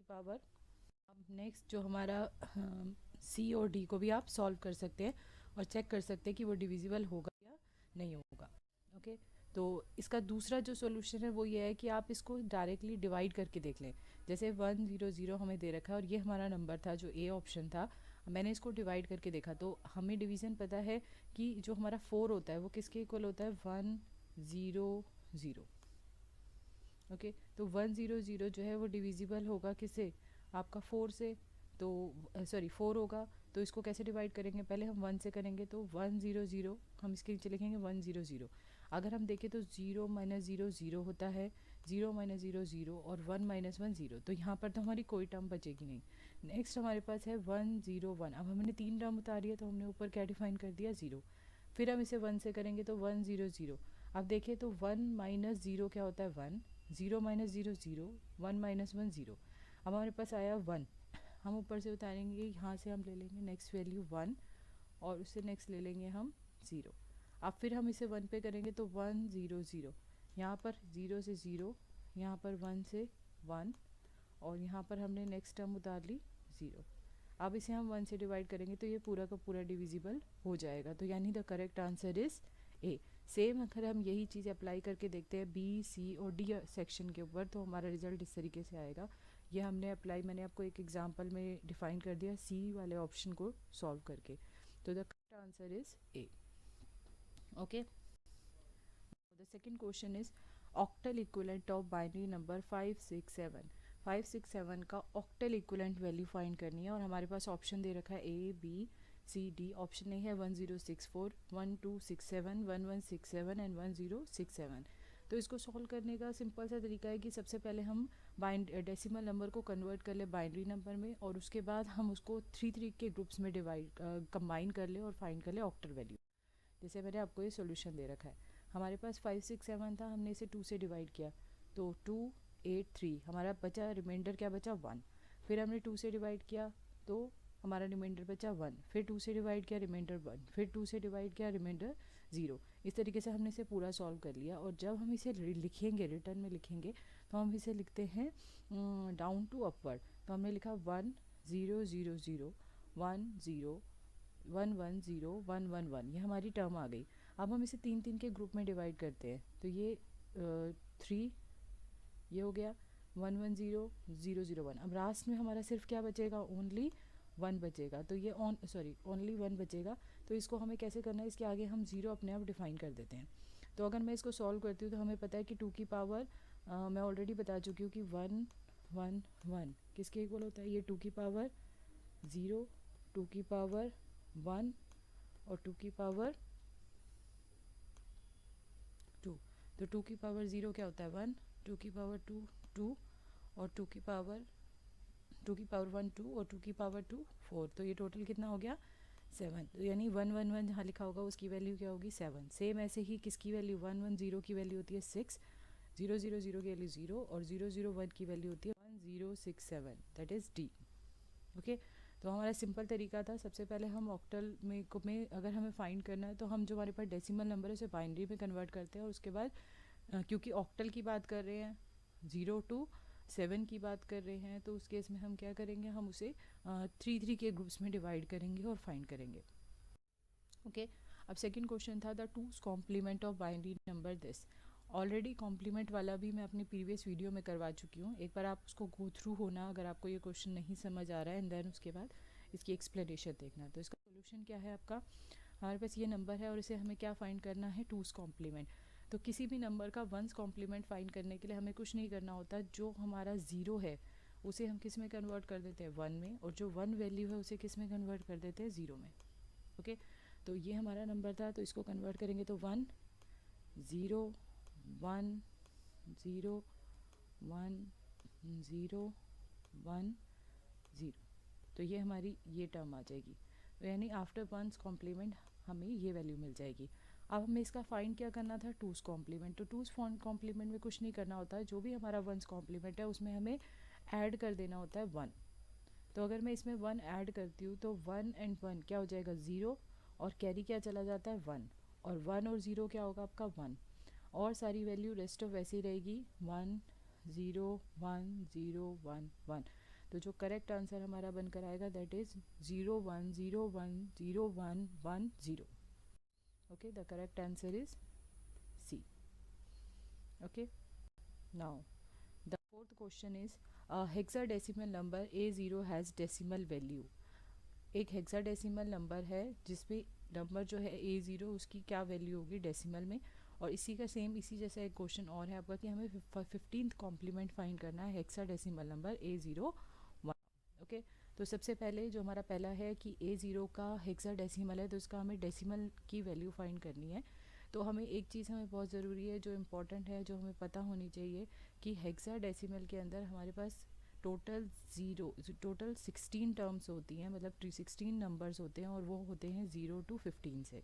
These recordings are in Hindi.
पावर। अब नेक्स्ट जो हमारा सी और डी को भी आप सॉल्व कर सकते हैं और चेक कर सकते हैं कि वो डिविजिबल होगा या नहीं होगा। ओके, तो इसका दूसरा जो सॉल्यूशन है वो ये है कि आप इसको डायरेक्टली डिवाइड करके देख लें। जैसे 100 हमें दे रखा है और ये हमारा नंबर था जो ए ऑप्शन था। मैंने इसको डिवाइड करके देखा तो हमें डिवीज़न पता है कि जो हमारा 4 होता है वो किसके इक्वल होता है, 100। ओके, तो 100 जो है वो डिविजिबल होगा किससे, आपका 4 से। तो सॉरी 4 होगा, तो इसको कैसे डिवाइड करेंगे, पहले हम 1 से करेंगे। तो 100 हम इसके नीचे लिखेंगे 100। अगर हम देखें तो 0 माइनस 0 0 होता है, 0 माइनस 0 0 और 1 माइनस 1 0। तो यहाँ पर तो हमारी कोई टर्म बचेगी नहीं। नेक्स्ट हमारे पास है 101। अब हमने 3 टर्म उतारी है तो हमने ऊपर क्या डिफाइन कर दिया, 0। फिर हम इसे 1 से करेंगे तो 100। अब देखिए तो 1 माइनस 0 क्या होता है, 1। 0 माइनस 0 0, 1 माइनस 1 0। अब हमारे पास आया 1। हम ऊपर से उतारेंगे, यहाँ से हम ले लेंगे नेक्स्ट वैल्यू 1 और उससे नेक्स्ट ले लेंगे हम 0। अब फिर हम इसे 1 पे करेंगे तो 100। यहाँ पर 0 से 0, यहाँ पर 1 से 1 और यहाँ पर हमने नेक्स्ट टर्म उतार ली 0। अब इसे हम 1 से डिवाइड करेंगे तो ये पूरा का पूरा डिविजिबल हो जाएगा। तो यानी the correct answer is A. Same अगर हम यही चीज़ अप्लाई करके देखते हैं बी सी और डी सेक्शन के ऊपर तो हमारा रिजल्ट इस तरीके से आएगा। ये हमने अप्लाई, मैंने आपको एक एग्जांपल में डिफाइन कर दिया सी वाले ऑप्शन को सॉल्व करके। तो the correct answer is A. Okay, the second question is octal equivalent of binary number 567। 567 का ऑक्टल इक्विवेलेंट वैल्यू फाइंड करनी है और हमारे पास ऑप्शन दे रखा है A B C D. Option नहीं है 1064, 1267, 1167 एंड 1067। तो इसको सॉल्व करने का सिंपल सा तरीका है कि सबसे पहले हम डेसिमल नंबर को कन्वर्ट कर ले बाइनरी नंबर में और उसके बाद हम उसको 3 के ग्रुप्स में डिवाइड कंबाइन कर ले और फाइंड कर ले ऑक्टल वैल्यू। जैसे मैंने आपको ये सॉल्यूशन दे रखा है, हमारे पास 567 था, हमने इसे 2 से डिवाइड किया तो 283 हमारा बचा, रिमाइंडर क्या बचा 1। फिर हमने 2 से डिवाइड किया तो हमारा रिमाइंडर बचा 1। फिर 2 से डिवाइड किया, रिमाइंडर 1। फिर 2 से डिवाइड किया, रिमाइंडर 0। इस तरीके से हमने इसे पूरा सॉल्व कर लिया। और जब हम इसे लिखेंगे, रिटर्न में लिखेंगे, तो हम इसे लिखते हैं डाउन टू अपवर्ड। तो हमने लिखा 1000 10 110 111, ये हमारी टर्म आ गई। अब हम इसे 3 के ग्रुप में डिवाइड करते हैं तो ये 3 ये हो गया, 110001। अब लास्ट में हमारा सिर्फ क्या बचेगा, ओनली 1 बचेगा। तो ये ओनली 1 बचेगा। तो इसको हमें कैसे करना है, इसके आगे हम 0 अपने आप डिफाइन कर देते हैं। तो अगर मैं इसको सॉल्व करती हूँ तो हमें पता है कि 2 की पावर मैं ऑलरेडी बता चुकी हूँ कि 111 किसके इक्वल होता है, ये 2 की पावर 0, 2 की पावर 1 और 2 की पावर 2। तो 2 की पावर 0 क्या होता है 1, 2 की पावर 2 2 और 2 की पावर 1 2 और 2 की पावर 2 4। तो ये टोटल कितना हो गया 7। तो यानी 111 जहाँ लिखा होगा उसकी वैल्यू क्या होगी 7। सेम ऐसे ही किसकी वैल्यू 110 की वैल्यू होती है 6, 000 की वैल्यू 0 और 001 की वैल्यू होती है 1067, दैट इज़ डी। ओके, तो हमारा सिंपल तरीका था, सबसे पहले हम ऑक्टल में अगर हमें फाइंड करना है तो हम जो हमारे पास डेसिमल नंबर है उसे बाइनरी में कन्वर्ट करते हैं और उसके बाद क्योंकि ऑक्टल की बात कर रहे हैं, 0 to 7 की बात कर रहे हैं, तो उस केस में हम क्या करेंगे, हम उसे 3 के ग्रुप्स में डिवाइड करेंगे और फाइंड करेंगे। ओके, अब सेकंड क्वेश्चन था the two's complement of binary number this. Already complement वाला भी मैं अपनी प्रीवियस वीडियो में करवा चुकी हूँ, एक बार आप उसको गो थ्रू होना अगर आपको ये क्वेश्चन नहीं समझ आ रहा है, एंड देन उसके बाद इसकी एक्सप्लेनेशन देखना। तो इसका सोल्यूशन क्या है आपका, हमारे पास ये नंबर है और इसे हमें क्या फाइंड करना है, टूज कॉम्प्लीमेंट। तो किसी भी नंबर का वंस कॉम्प्लीमेंट फाइंड करने के लिए हमें कुछ नहीं करना होता, जो हमारा 0 है उसे हम किस में कन्वर्ट कर देते हैं 1 में, और जो 1 वैल्यू है उसे किस में कन्वर्ट कर देते हैं 0 में। ओके, तो ये हमारा नंबर था, तो इसको कन्वर्ट करेंगे तो 1 0 1 0 1 0 1 0। तो ये हमारी ये टर्म आ जाएगी। तो यानी आफ्टर वंस कॉम्प्लीमेंट हमें ये वैल्यू मिल जाएगी। अब हमें इसका फाइंड क्या करना था, टूज कॉम्प्लीमेंट। तो टूज कॉम्प्लीमेंट में कुछ नहीं करना होता है, जो भी हमारा वंस कॉम्प्लीमेंट है उसमें हमें ऐड कर देना होता है 1। तो अगर मैं इसमें 1 ऐड करती हूँ तो 1 एंड 1 क्या हो जाएगा 0 और कैरी क्या चला जाता है 1, और 1 और 0 क्या होगा आपका 1, और सारी वैल्यू रेस्ट ऑफ वैसी रहेगी 1 0 1 0 1 1। तो जो करेक्ट आंसर हमारा बनकर आएगा that is 01010110. Okay, the correct answer is C. Okay, now the fourth question is hexadecimal number A0 has decimal value. एक हेक्साडेसिमल नंबर है जिसमें नंबर जो है A0 उसकी क्या वैल्यू होगी डेसिमल में. और इसी का सेम इसी जैसा एक क्वेश्चन और है आपका कि हमें 15th कॉम्प्लीमेंट फाइंड करना है हेक्साडेसिमल नंबर A01. ओके, तो सबसे पहले जो हमारा पहला है कि A0 का हेक्साडेसिमल है तो उसका हमें डेसिमल की वैल्यू फाइंड करनी है. तो हमें एक चीज़ हमें बहुत ज़रूरी है जो इम्पोर्टेंट है जो हमें पता होनी चाहिए कि हेक्साडेसिमल के अंदर हमारे पास टोटल 16 टर्म्स होती हैं, मतलब 16 नंबर्स होते हैं और वो होते हैं 0 to 15 से.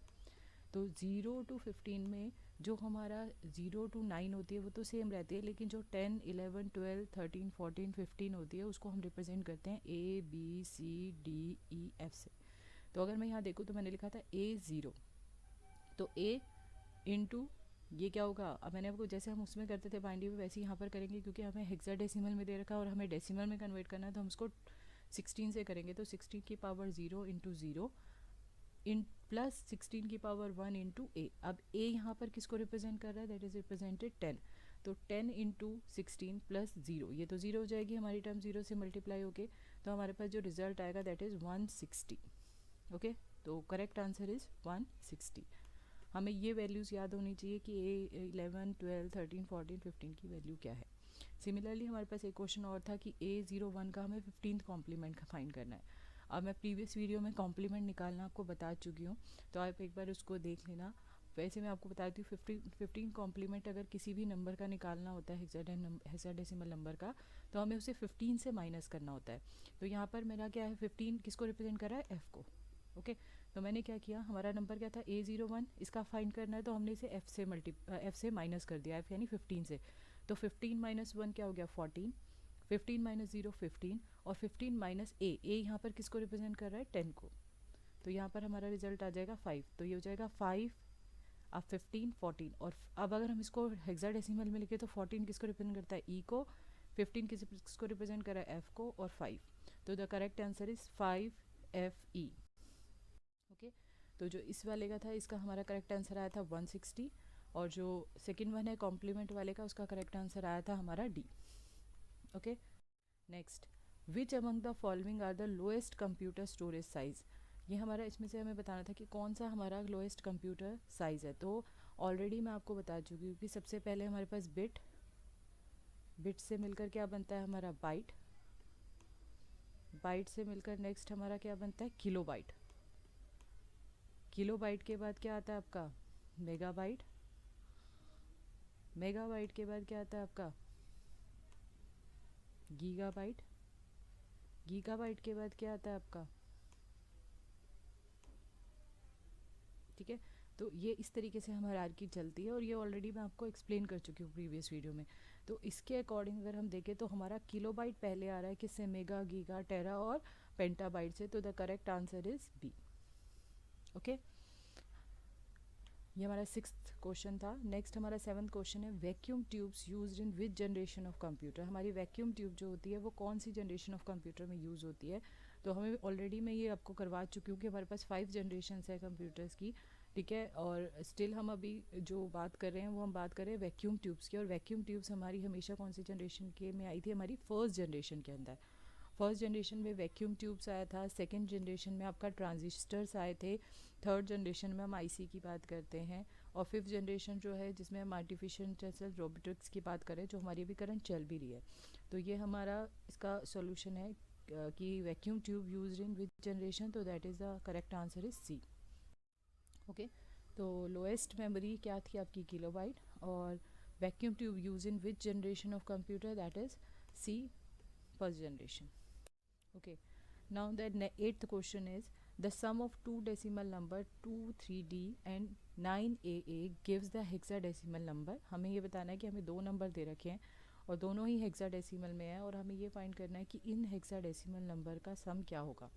तो 0 to 15 में जो हमारा 0 to 9 होती है वो तो सेम रहती है, लेकिन जो 10, 11, 12, 13, 14, 15 होती है उसको हम रिप्रेजेंट करते हैं A B C D E F से. तो अगर मैं यहाँ देखूँ तो मैंने लिखा था A0, तो A इंटू ये क्या होगा. अब मैंने आपको जैसे हम उसमें करते थे बाइंडी में वैसे ही यहाँ पर करेंगे, क्योंकि हमें हेक्साडेसिमल में दे रखा है और हमें डेसिमल में कन्वर्ट करना है तो हम उसको 16 से करेंगे. तो 16 की पावर 0 इंटू 0 इन प्लस 16 की पावर 1 इंटू ए. अब ए यहाँ पर किसको रिप्रेजेंट कर रहा है, दैट इज रिप्रेजेंटेड 10. तो 10 इंटू 16 प्लस 0, ये तो 0 हो जाएगी हमारी टर्म 0 से मल्टीप्लाई होके. तो हमारे पास जो रिजल्ट आएगा दैट इज़ 160. ओके, तो करेक्ट आंसर इज़ 160. हमें ये वैल्यूज़ याद होनी चाहिए कि A11, 12, 13, 14, 15 की वैल्यू क्या है. सिमिलरली हमारे पास एक क्वेश्चन और था कि A01 का हमें 15th कॉम्प्लीमेंट का फाइंड करना है. अब मैं प्रीवियस वीडियो में कॉम्प्लीमेंट निकालना आपको बता चुकी हूँ, तो आप एक बार उसको देख लेना. वैसे मैं आपको बताती हूँ 15 कॉम्प्लीमेंट अगर किसी भी नंबर का निकालना होता है हेक्साडेसिमल नंबर का, तो हमें उसे 15 से माइनस करना होता है. तो यहाँ पर मेरा क्या है, 15 किसको रिप्रेजेंट कर रहा है, एफ़ को. ओके, तो मैंने क्या किया, हमारा नंबर क्या था A01, इसका फाइंड करना है तो हमने इसे एफ से माइनस कर दिया, एफ यानी 15 से. तो 15 माइनस 1 क्या हो गया, 14. 15 माइनस 0 15 और 15 माइनस ए यहाँ पर किसको रिप्रेजेंट कर रहा है, 10 को. तो यहाँ पर हमारा रिजल्ट आ जाएगा 5. तो ये हो जाएगा 5, अब 15, 14. और अब अगर हम इसको हेक्साडेसिमल में लिखे तो 14 किसको रिप्रेजेंट करता है, ई को. 15 किसको रिप्रेजेंट कर रहा है, एफ को. और 5. तो the correct answer is 5FE. Okay, तो जो इस वाले का था इसका हमारा करेक्ट आंसर आया था 160. और जो सेकंड वन है कॉम्प्लीमेंट वाले का उसका करेक्ट आंसर आया था हमारा D. Okay, next, which among the following are the lowest computer storage size. ये हमारा इसमें से हमें बताना था कि कौन सा हमारा लोएस्ट कंप्यूटर साइज है. तो ऑलरेडी मैं आपको बता चुकी हूँ कि सबसे पहले हमारे पास बिट से मिलकर क्या बनता है हमारा बाइट. बाइट से मिलकर नेक्स्ट हमारा क्या बनता है, किलोबाइट. किलोबाइट के बाद क्या आता है आपका, मेगाबाइट. मेगाबाइट के बाद क्या आता है आपका, गीगाबाइट. गीगाबाइट के बाद क्या आता है आपका, ठीक है. तो ये इस तरीके से हमारी हायरार्की चलती है और ये ऑलरेडी मैं आपको एक्सप्लेन कर चुकी हूँ प्रीवियस वीडियो में. तो इसके अकॉर्डिंग अगर हम देखें तो हमारा किलोबाइट पहले आ रहा है किससे, मेगा, गीगा, टेरा और पेंटाबाइट से. तो the correct answer is B. Okay, ये हमारा 6th क्वेश्चन था. नेक्स्ट हमारा 7th क्वेश्चन है, vacuum tubes used in which generation of computer. हमारी वैक्यूम ट्यूब जो होती है वो कौन सी जनरेशन ऑफ कंप्यूटर में यूज़ होती है. तो हमें ऑलरेडी मैं ये आपको करवा चुकी हूँ कि हमारे पास 5 जनरेशन है कंप्यूटर्स की, ठीक है. और स्टिल हम अभी जो बात कर रहे हैं वो हम बात कर रहे हैं वैक्यूम ट्यूब्स की. और वैक्यूम ट्यूब्स हमारी हमेशा कौन सी जनरेशन के में आई थी, हमारी फर्स्ट जनरेशन के अंदर. फर्स्ट जनरेशन में वैक्यूम ट्यूब्स आया था. सेकेंड जनरेशन में आपका ट्रांजिस्टर्स आए थे. थर्ड जनरेशन में हम आईसी की बात करते हैं. और फिफ्थ जनरेशन जो है जिसमें हम आर्टिफिशियल इंटेलिजेंस रोबोटिक्स की बात करें जो हमारी अभी करंट चल भी रही है. तो ये हमारा इसका सॉल्यूशन है कि vacuum tube used in which generation. तो that is the correct answer is C. Okay, तो लोएस्ट मेमोरी क्या थी आपकी, किलोबाइट. और vacuum tube use in which generation of computer, that is C, first generation. Okay, now the 8th question is, the sum of two decimal number 23D and 9AA gives the hexadecimal number. हमें ये बताना है कि हमें दो नंबर दे रखे हैं और दोनों ही हेक्साडेसिमल में है और हमें ये फाइंड करना है कि इन हेक्साडेसिमल नंबर का सम क्या होगा.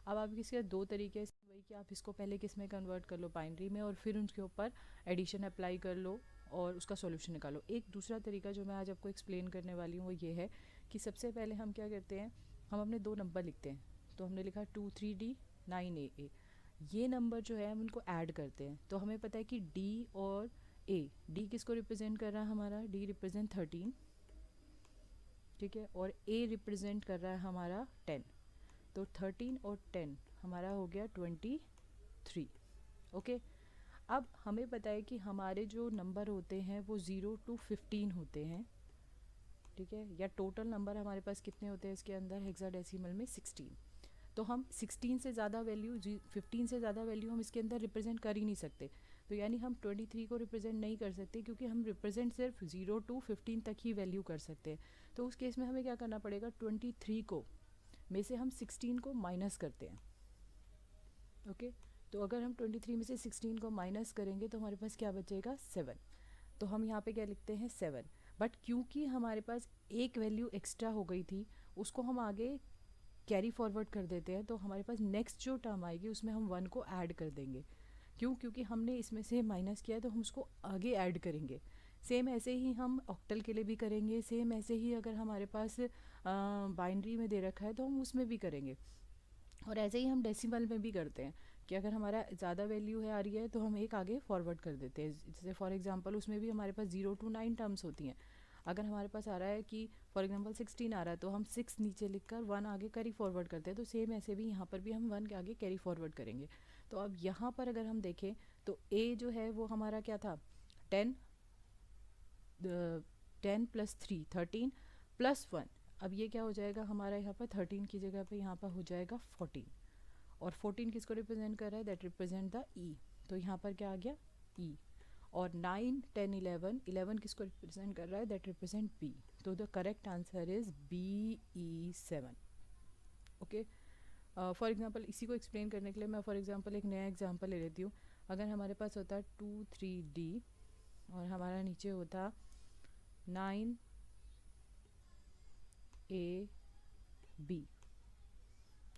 अब आप इसके दो तरीके से, वही कि आप इसको पहले किस में कन्वर्ट कर लो, बाइनरी में, और फिर उसके ऊपर एडिशन अप्लाई कर लो और उसका सॉल्यूशन निकालो. एक दूसरा तरीका जो मैं आज आपको एक्सप्लेन करने वाली हूँ वो ये है कि सबसे पहले हम क्या करते हैं, हम अपने दो नंबर लिखते हैं, तो हमने लिखा 23D 9AA। ये नंबर जो है हम उनको ऐड करते हैं, तो हमें पता है कि D और A, D किसको रिप्रेजेंट कर रहा है हमारा, D रिप्रेजेंट 13, ठीक है, और A रिप्रेजेंट कर रहा है हमारा 10। तो 13 और 10 हमारा हो गया 23। ओके, अब हमें पता है कि हमारे जो नंबर होते हैं वो 0 to 15 होते हैं, ठीक है, या टोटल नंबर हमारे पास कितने होते हैं इसके अंदर हेक्साडेसिमल में 16। तो हम 16 से ज़्यादा वैल्यू 15 से ज़्यादा वैल्यू हम इसके अंदर रिप्रेजेंट कर ही नहीं सकते। तो यानी हम 23 को रिप्रेजेंट नहीं कर सकते, क्योंकि हम रिप्रेजेंट सिर्फ 0 to 15 तक ही वैल्यू कर सकते हैं। तो उस केस में हमें क्या करना पड़ेगा, 23 को में से हम 16 को माइनस करते हैं। ओके, तो अगर हम 23 में से 16 को माइनस करेंगे तो हमारे पास क्या बचेगा, 7। तो हम यहाँ पे क्या लिखते हैं, 7। बट क्योंकि हमारे पास एक वैल्यू एक्स्ट्रा हो गई थी, उसको हम आगे कैरी फॉरवर्ड कर देते हैं, तो हमारे पास नेक्स्ट जो टर्म आएगी उसमें हम 1 को ऐड कर देंगे। क्यों, क्योंकि हमने इसमें से माइनस किया है तो हम उसको आगे ऐड करेंगे। सेम ऐसे ही हम ऑक्टल के लिए भी करेंगे, सेम ऐसे ही अगर हमारे पास बाइनरी में दे रखा है तो हम उसमें भी करेंगे, और ऐसे ही हम डेसिमल में भी करते हैं कि अगर हमारा ज़्यादा वैल्यू है आ रही है तो हम एक आगे फॉरवर्ड कर देते हैं। जैसे फॉर एग्जांपल उसमें भी हमारे पास 0 to 9 टर्म्स होती हैं। अगर हमारे पास आ रहा है कि फॉर एग्जांपल 16 आ रहा है तो हम 6 नीचे लिखकर 1 आगे कैरी फॉरवर्ड करते हैं, तो सेम ऐसे भी यहाँ पर भी हम 1 के आगे कैरी फॉरवर्ड करेंगे। तो अब यहाँ पर अगर हम देखें तो A जो है वो हमारा क्या था, 10, 10 + 3 13 + 1। अब ये क्या हो जाएगा हमारा, यहाँ पर 13 की जगह पे यहाँ पर हो जाएगा 14। और 14 किसको रिप्रेजेंट कर रहा है, दैट रिप्रेजेंट द ई। तो यहाँ पर क्या आ गया, ई। और 9 10 11 11 किसको रिप्रेजेंट कर रहा है, दैट रिप्रेजेंट बी। तो the correct answer is BE7। Okay, for example इसी को एक्सप्लेन करने के लिए मैं फॉर एग्जांपल एक नया एग्जांपल ले लेती हूँ। अगर हमारे पास होता 23D और हमारा नीचे होता 9AB,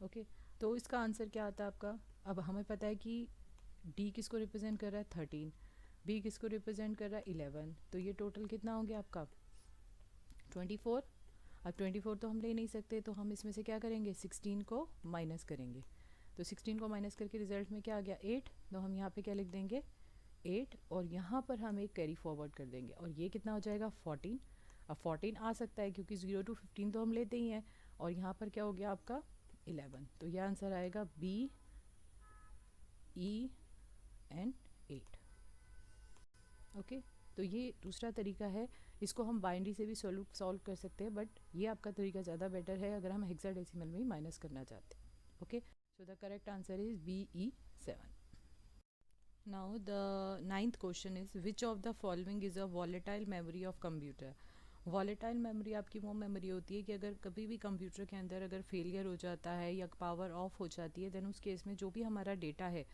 ओके, तो इसका आंसर क्या आता है आपका। अब हमें पता है कि D किसको रिप्रेजेंट कर रहा है 13, B किसको रिप्रेजेंट कर रहा है 11, तो ये टोटल कितना हो गया आपका 24। अब 24 तो हम ले नहीं सकते, तो हम इसमें से क्या करेंगे, 16 को माइनस करेंगे। तो 16 को माइनस करके रिजल्ट में क्या आ गया 8, तो हम यहाँ पे क्या लिख देंगे 8, और यहाँ पर हम एक कैरी फॉरवर्ड कर देंगे, और ये कितना हो जाएगा 14। अब 14 आ सकता है क्योंकि 0 to 15 तो हम लेते ही हैं, और यहाँ पर क्या हो गया आपका 11। तो यह आंसर आएगा BE and 8। ओके, तो ये दूसरा तरीका है, इसको हम बाइनरी से भी सॉल्व कर सकते हैं, बट ये आपका तरीका ज़्यादा बेटर है अगर हम हेक्साडेसिमल में ही माइनस करना चाहते हैं। Okay, so the correct answer is BE7। Now the 9th question is which of the following is a volatile memory of computer. Volatile memory आपकी वो मेमोरी होती है कि अगर कभी भी कंप्यूटर के अंदर अगर फेलियर हो जाता है या पावर ऑफ हो जाती है, देन उस केस में जो भी हमारा डेटा है,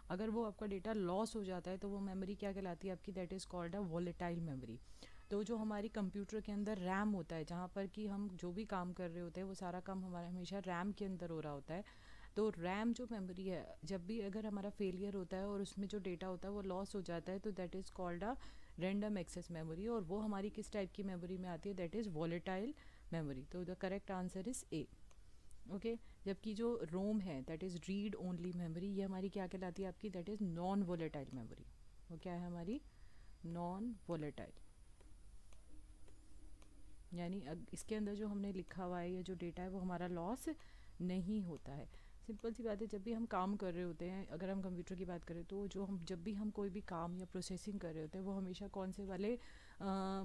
अगर वो आपका डेटा लॉस हो जाता है तो वो मेमोरी क्या कहलाती है आपकी, that is called a volatile memory. तो जो हमारी कंप्यूटर के अंदर रैम होता है, जहाँ पर कि हम जो भी काम कर रहे होते हैं वो सारा काम हमारा हमेशा रैम के अंदर हो रहा होता है। तो रैम जो मेमोरी है, जब भी अगर हमारा फेलियर होता है और उसमें जो डेटा होता है वो लॉस हो जाता है, तो that is called a random access memory, और वो हमारी किस टाइप की मेमोरी में आती है, दैट इज़ वॉलेटाइल मेमोरी। तो the correct answer is A. Okay, जबकि जो रोम है that is read only memory, ये हमारी क्या कहलाती है आपकी, that is non volatile memory. वो क्या है हमारी, नॉन वॉलेटाइल, यानी इसके अंदर जो हमने लिखा हुआ है या जो डेटा है वो हमारा लॉस नहीं होता है। सिंपल सी बात है, जब भी हम काम कर रहे होते हैं, अगर हम कंप्यूटर की बात करें तो जो हम जब भी हम कोई भी काम या प्रोसेसिंग कर रहे होते हैं वो हमेशा कौन से वाले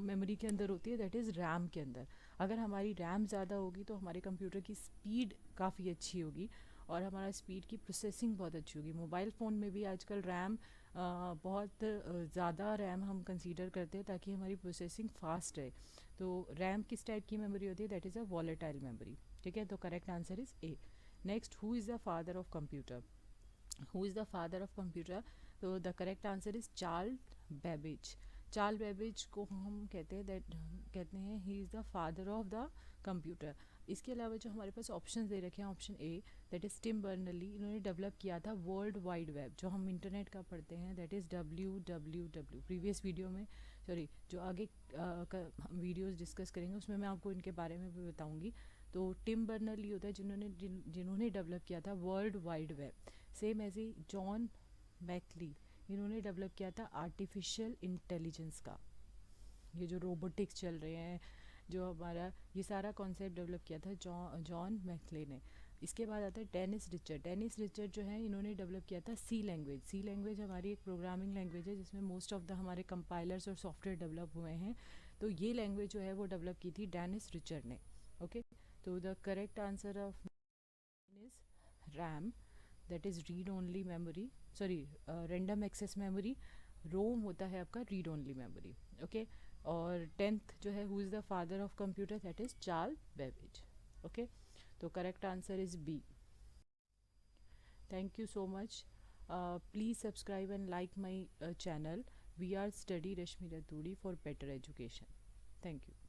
मेमोरी के अंदर होती है, दैट इज़ रैम के अंदर। अगर हमारी रैम ज़्यादा होगी तो हमारे कंप्यूटर की स्पीड काफ़ी अच्छी होगी और हमारा स्पीड की प्रोसेसिंग बहुत अच्छी होगी। मोबाइल फ़ोन में भी आजकल रैम बहुत ज़्यादा रैम हम कंसीडर करते हैं ताकि हमारी प्रोसेसिंग फास्ट रहे। तो रैम किस टाइप की मेमोरी होती है, that is a volatile memory. ठीक है, तो correct answer is A. Next, who is the father of computer. Who is the father of computer, तो the correct answer is Charles Babbage. Charles Babbage को हम कहते हैं he is the father of the computer. इसके अलावा जो हमारे पास ऑप्शन दे रखे हैं, option A that is Tim Berners Lee, इन्होंने डेवलप किया था वर्ल्ड वाइड वेब, जो हम इंटरनेट का पढ़ते हैं, that is WWW। Previous video में, सॉरी, जो आगे वीडियोस डिस्कस करेंगे उसमें मैं आपको इनके बारे में भी बताऊंगी। तो टिम बर्नर ली होता है जिन्होंने डेवलप किया था वर्ल्ड वाइड वेब। सेम ऐसे जॉन मैकली, इन्होंने डेवलप किया था आर्टिफिशियल इंटेलिजेंस का, ये जो रोबोटिक्स चल रहे हैं, जो हमारा ये सारा कॉन्सेप्ट डेवलप किया था जॉन मैकले ने। इसके बाद आता है डेनिस रिचर्ड। डेनिस रिचर्ड जो है इन्होंने डेवलप किया था सी लैंग्वेज। सी लैंग्वेज हमारी एक प्रोग्रामिंग लैंग्वेज है जिसमें मोस्ट ऑफ द हमारे कंपाइलर्स और सॉफ्टवेयर डेवलप हुए हैं। तो ये लैंग्वेज जो है वो डेवलप की थी डेनिस रिचर्ड ने। ओके, तो the correct answer of is RAM, that is read only memory, sorry random access memory. ROM होता है आपका रीड ओनली मेमोरी। ओके, और 10th जो है who is the father of computer, that is Charles Babbage. Okay, तो correct answer is B. Thank you so much. Please subscribe and like my channel. We are Study Rashmi Raturi for better education. Thank you.